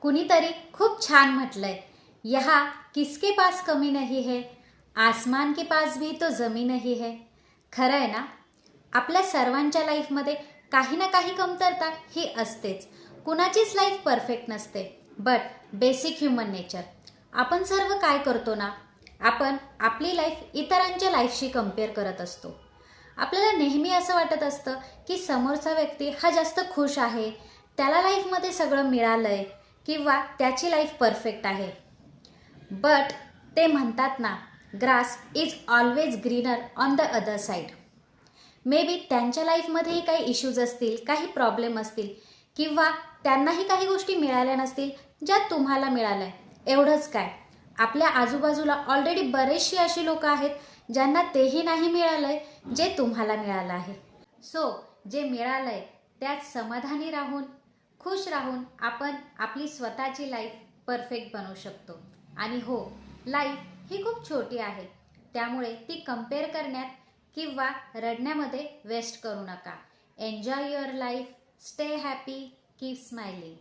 कुणीतरी खूप छान म्हटलंय, यहाँ किसके पास कमी नहीं है, आसमान के पास भी तो जमीन ही है. खरं आहे ना. आपल्या सर्वांच्या लाईफमध्ये काही ना काही कमतरता ही असतेच. कुणाचीच लाईफ परफेक्ट नसते. बट बेसिक ह्युमन नेचर, आपण सर्व काय करतो ना, आपण आपली लाईफ इतरांच्या लाईफशी कम्पेअर करत असतो. आपल्याला नेहमी असं वाटत असतं की समोरचा व्यक्ती हा जास्त खुश आहे, त्याला लाईफमध्ये सगळं मिळालंय किंवा त्याची लाईफ परफेक्ट आहे. बट ते म्हणतात ना, grass is always greener on the other side. May be त्यांच्या लाईफमध्येही काही इश्यूज असतील, काही प्रॉब्लेम असतील किंवा त्यांनाही काही गोष्टी मिळाल्या नसतील ज्या तुम्हाला मिळाल्या. एवढंच काय, आपल्या आजूबाजूला ऑलरेडी बरेचशी अशी लोक आहेत ज्यांना तेही नाही मिळालंय जे तुम्हाला मिळालं आहे. सो जे मिळालंय त्यात समाधानी राहून, खुश राहून आपण आपली स्वतःची लाईफ परफेक्ट बनवू शकतो. आणि हो, लाईफ ही खूप छोटी आहे, त्यामुळे ती कम्पेअर करण्यात किंवा रडण्यामध्ये वेस्ट करू नका. Enjoy your life, stay happy, keep smiling.